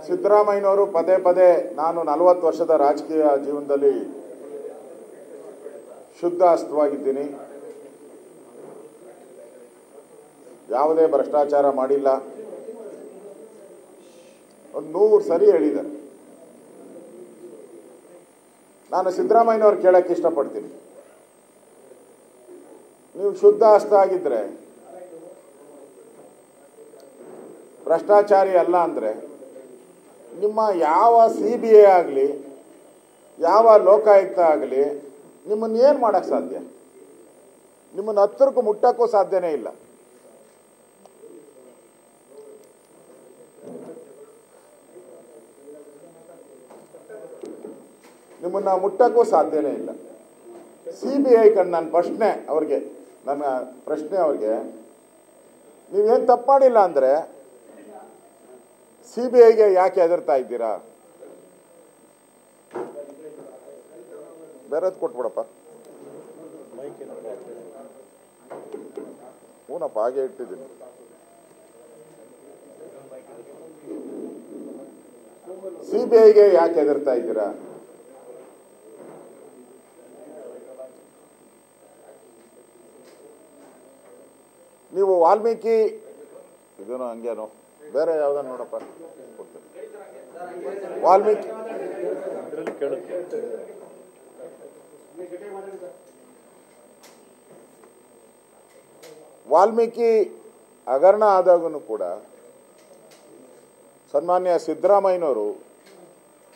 ಸಿದ್ದರಾಮಯ್ಯನವರು ಪದೇ ಪದೇ ನಾನು 40 ವರ್ಷದ ರಾಜಕೀಯ ಜೀವನದಲ್ಲಿ ಶುದ್ಧ ಅಸ್ತ್ರವಾಗಿದ್ದೀನಿ, ಯಾವುದೇ ಭ್ರಷ್ಟಾಚಾರ ಮಾಡಿಲ್ಲ, ಒಂದು 100 ಸರಿ ಹೇಳಿದ್ದಾರೆ. ನಾನು ಸಿದ್ದರಾಮಯ್ಯನವರು ಕೇಳಕ್ಕೆ ಇಷ್ಟಪಡ್ತೀನಿ, ನೀವು ಶುದ್ಧ ಅಸ್ತ್ರ ಆಗಿದ್ರೆ, ಭ್ರಷ್ಟಾಚಾರಿ ಅಲ್ಲ ಅಂದರೆ ನಿಮ್ಮ ಯಾವ CBI ಆಗಲಿ ಯಾವ ಲೋಕಾಯುಕ್ತ ಆಗಲಿ ನಿಮ್ಮನ್ನು ಏನು ಮಾಡೋಕ್ಕೆ ಸಾಧ್ಯ? ನಿಮ್ಮನ್ನು ಹತ್ತಿರಕ್ಕೂ ಮುಟ್ಟಕ್ಕೂ ಸಾಧ್ಯನೇ ಇಲ್ಲ. ನಿಮ್ಮನ್ನು ಮುಟ್ಟಕ್ಕೂ ಸಾಧ್ಯನೇ ಇಲ್ಲ. CBI ನನ್ನ ಪ್ರಶ್ನೆ ಅವ್ರಿಗೆ, ನೀವೇನು ತಪ್ಪು ಮಾಡಿಲ್ಲ ಅಂದರೆ CBIಗೆ ಯಾಕೆ ಹೆದರ್ತಾ ಇದ್ದೀರಾ? ಬೇರೆದು ಕೊಟ್ಬಿಡಪ್ಪ. ಹೂನಪ್ಪ, ಹಾಗೆ ಇಟ್ಟಿದ್ದೀನಿ. CBIಗೆ ಯಾಕೆ ಹೆದರ್ತಾ ಇದ್ದೀರಾ? ನೀವು ವಾಲ್ಮೀಕಿ ಇದೇನೋ ಹಂಗೇನೋ ಬೇರೆ ಯಾವ್ದನ್ನ ನೋಡಪ್ಪ, ವಾಲ್ಮೀಕಿ ಹಗರಣ ಆದಾಗೂ ಕೂಡ ಸನ್ಮಾನ್ಯ ಸಿದ್ದರಾಮಯ್ಯನವರು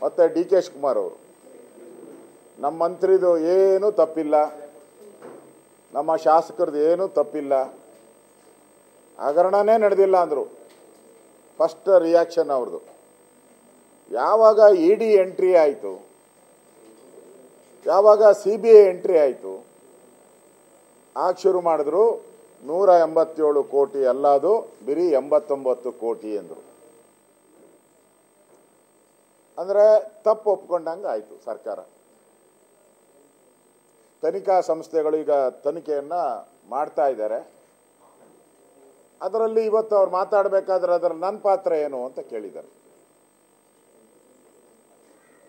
ಮತ್ತು DK ಶಿವಕುಮಾರ್ ಅವರು, ನಮ್ಮ ಮಂತ್ರಿದು ಏನೂ ತಪ್ಪಿಲ್ಲ, ನಮ್ಮ ಶಾಸಕರದ್ದು ಏನೂ ತಪ್ಪಿಲ್ಲ, ಹಗರಣನೇ ನಡೆದಿಲ್ಲ ಅಂದರು. ಫಸ್ಟ್ ರಿಯಾಕ್ಷನ್ ಅವ್ರದ್ದು. ಯಾವಾಗ ED ಎಂಟ್ರಿ ಆಯಿತು, ಯಾವಾಗ CBI ಎಂಟ್ರಿ ಆಯಿತು, ಆಗ ಶುರು ಮಾಡಿದ್ರು 187 ಕೋಟಿ ಅಲ್ಲದು ಬರೀ 89 ಕೋಟಿ ಎಂದರು. ಅಂದರೆ ತಪ್ಪು ಒಪ್ಕೊಂಡಂಗೆ ಆಯಿತು ಸರ್ಕಾರ. ತನಿಖಾ ಸಂಸ್ಥೆಗಳು ಈಗ ತನಿಖೆಯನ್ನು ಮಾಡ್ತಾ ಇದ್ದಾರೆ. ಅದರಲ್ಲಿ ಇವತ್ತು ಅವ್ರು ಮಾತಾಡಬೇಕಾದ್ರೆ ಅದರಲ್ಲಿ ನನ್ನ ಪಾತ್ರ ಏನು ಅಂತ ಕೇಳಿದ್ದಾರೆ.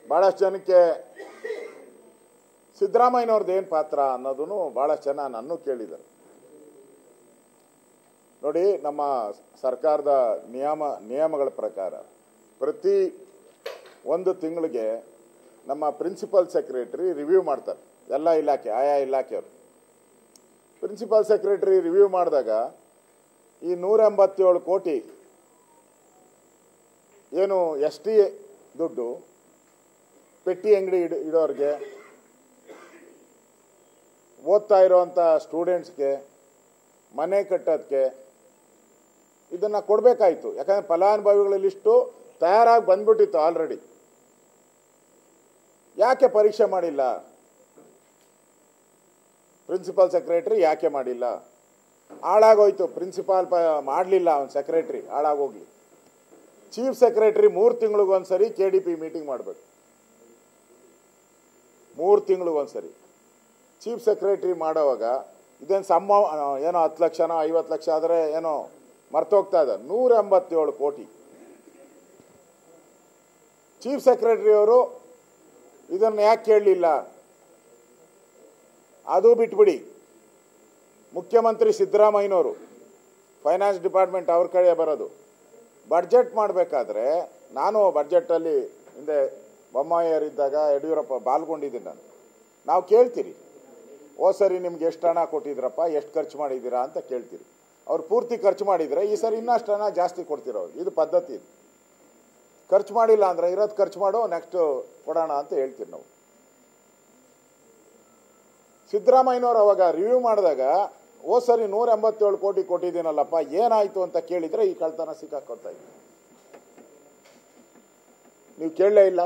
ಭಾಳಷ್ಟು ಜನಕ್ಕೆ ಸಿದ್ದರಾಮಯ್ಯನವ್ರದ್ದು ಏನು ಪಾತ್ರ ಅನ್ನೋದನ್ನು ಭಾಳಷ್ಟು ಜನ ನನ್ನೂ ಕೇಳಿದ್ದಾರೆ. ನೋಡಿ, ನಮ್ಮ ಸರ್ಕಾರದ ನಿಯಮಗಳ ಪ್ರಕಾರ ಪ್ರತಿ 1 ತಿಂಗಳಿಗೆ ನಮ್ಮ ಪ್ರಿನ್ಸಿಪಲ್ ಸೆಕ್ರೆಟರಿ ರಿವ್ಯೂ ಮಾಡ್ತಾರೆ. ಎಲ್ಲ ಇಲಾಖೆ, ಆಯಾ ಇಲಾಖೆಯವರು ಪ್ರಿನ್ಸಿಪಲ್ ಸೆಕ್ರೆಟರಿ ರಿವ್ಯೂ ಮಾಡಿದಾಗ ಈ 187 ಕೋಟಿ ಏನು ST ದುಡ್ಡು ಪೆಟ್ಟಿ ಅಂಗಡಿ ಇಡೋರಿಗೆ, ಓದ್ತಾ ಇರೋವಂಥ ಸ್ಟೂಡೆಂಟ್ಸ್ಗೆ, ಮನೆ ಕಟ್ಟೋದಕ್ಕೆ ಇದನ್ನು ಕೊಡಬೇಕಾಯಿತು. ಯಾಕಂದರೆ ಫಲಾನುಭವಿಗಳ ಲಿಸ್ಟು ತಯಾರಾಗಿ ಬಂದ್ಬಿಟ್ಟಿತ್ತು ಆಲ್ರೆಡಿ. ಯಾಕೆ ಪರೀಕ್ಷೆ ಮಾಡಿಲ್ಲ? ಪ್ರಿನ್ಸಿಪಲ್ ಸೆಕ್ರೆಟರಿ ಯಾಕೆ ಮಾಡಿಲ್ಲ? ಹಾಳಾಗೋಯ್ತು. ಪ್ರಿನ್ಸಿಪಾಲ್ ಮಾಡಲಿಲ್ಲ, ಅವನ ಸೆಕ್ರೆಟರಿ ಹಾಳಾಗೋಗ್ಲಿ. ಚೀಫ್ ಸೆಕ್ರೆಟರಿ 3 ತಿಂಗಳಿಗೊಂದ್ಸರಿ KDP ಮೀಟಿಂಗ್ ಮಾಡಬೇಕು. 3 ತಿಂಗಳಿಗೊಂದ್ಸರಿ ಚೀಫ್ ಸೆಕ್ರೆಟರಿ ಮಾಡೋವಾಗ ಇದೇನು ಏನೋ 10 ಲಕ್ಷನೋ 50 ಲಕ್ಷ ಆದರೆ ಏನೋ ಮರ್ತೋಗ್ತಾ ಇದೆ. 187 ಕೋಟಿ. ಚೀಫ್ ಸೆಕ್ರೆಟರಿ ಅವರು ಇದನ್ನು ಯಾಕೆ ಕೇಳಲಿಲ್ಲ? ಅದು ಬಿಟ್ಬಿಡಿ. ಮುಖ್ಯಮಂತ್ರಿ ಸಿದ್ದರಾಮಯ್ಯನವರು ಫೈನಾನ್ಸ್ ಡಿಪಾರ್ಟ್ಮೆಂಟ್ ಅವ್ರ ಕಡೆ ಬರೋದು. ಬಡ್ಜೆಟ್ ಮಾಡಬೇಕಾದ್ರೆ ನಾನು ಬಡ್ಜೆಟಲ್ಲಿ ಹಿಂದೆ ಬೊಮ್ಮಾಯಿಯರಿದ್ದಾಗ ಯಡಿಯೂರಪ್ಪ ಪಾಲ್ಗೊಂಡಿದ್ದೀನಿ. ನಾವು ಕೇಳ್ತೀರಿ, ಸರಿ ನಿಮ್ಗೆ ಎಷ್ಟು ಹಣ ಕೊಟ್ಟಿದ್ರಪ್ಪ, ಎಷ್ಟು ಖರ್ಚು ಮಾಡಿದ್ದೀರಾ ಅಂತ ಕೇಳ್ತೀರಿ. ಅವ್ರು ಪೂರ್ತಿ ಖರ್ಚು ಮಾಡಿದರೆ ಈ ಸರಿ ಇನ್ನಷ್ಟು ಹಣ ಜಾಸ್ತಿ ಕೊಡ್ತಿರೋರು. ಇದು ಪದ್ಧತಿ. ಇದು ಖರ್ಚು ಮಾಡಿಲ್ಲ ಅಂದರೆ ಇರೋದು ಖರ್ಚು ಮಾಡೋ, ನೆಕ್ಸ್ಟ್ ಕೊಡೋಣ ಅಂತ ಹೇಳ್ತೀರಿ ನಾವು. ಸಿದ್ದರಾಮಯ್ಯನವರು ಅವಾಗ ರಿವ್ಯೂ ಮಾಡಿದಾಗ ಸರಿ 187 ಕೋಟಿ ಕೊಟ್ಟಿದ್ದೀನಲ್ಲಪ್ಪ, ಏನಾಯಿತು ಅಂತ ಕೇಳಿದರೆ ಈ ಕಳ್ತನ ಸಿಕ್ಕಾಕೊಳ್ತಾ ಇತ್ತು. ನೀವು ಕೇಳಲೇ ಇಲ್ಲ.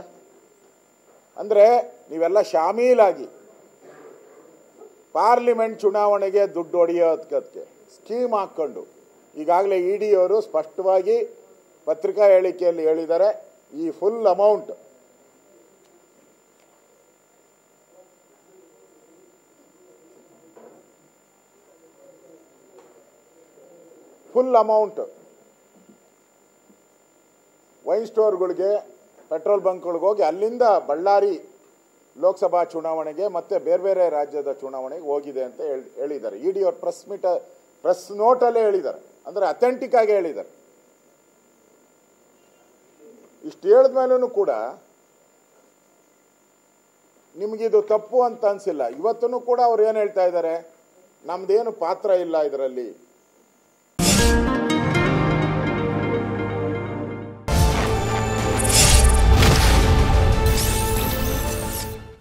ಅಂದರೆ ನೀವೆಲ್ಲ ಶಾಮೀಲಾಗಿ ಪಾರ್ಲಿಮೆಂಟ್ ಚುನಾವಣೆಗೆ ದುಡ್ಡು ಹೊಡೆಯೋದಕ್ಕೆ ಸ್ಕೀಮ್ ಹಾಕ್ಕೊಂಡು, ಈಗಾಗಲೇ ED ಅವರು ಸ್ಪಷ್ಟವಾಗಿ ಪತ್ರಿಕಾ ಹೇಳಿಕೆಯಲ್ಲಿ ಹೇಳಿದ್ದಾರೆ, ಈ ಫುಲ್ ಅಮೌಂಟ್ ವೈನ್ ಸ್ಟೋರ್ಗಳಿಗೆ, ಪೆಟ್ರೋಲ್ ಬಂಕ್ಗಳಿಗೆ ಹೋಗಿ ಅಲ್ಲಿಂದ ಬಳ್ಳಾರಿ ಲೋಕಸಭಾ ಚುನಾವಣೆಗೆ ಮತ್ತೆ ಬೇರೆ ಬೇರೆ ರಾಜ್ಯದ ಚುನಾವಣೆಗೆ ಹೋಗಿದೆ ಅಂತ ಹೇಳಿದ್ದಾರೆ. ಇಡಿ ಅವ್ರ ಪ್ರೆಸ್ ನೋಟಲ್ಲೇ ಹೇಳಿದ್ದಾರೆ, ಅಂದರೆ ಅಥೆಂಟಿಕ್ ಆಗಿ ಹೇಳಿದ್ದಾರೆ. ಇಷ್ಟು ಹೇಳಿದ್ಮೇಲೂ ಕೂಡ ನಿಮಗಿದು ತಪ್ಪು ಅಂತ ಅನಿಸಿಲ್ಲ. ಇವತ್ತೂ ಕೂಡ ಅವ್ರು ಏನು ಹೇಳ್ತಾ ಇದ್ದಾರೆ, ನಮ್ದೇನು ಪಾತ್ರ ಇಲ್ಲ ಇದರಲ್ಲಿ,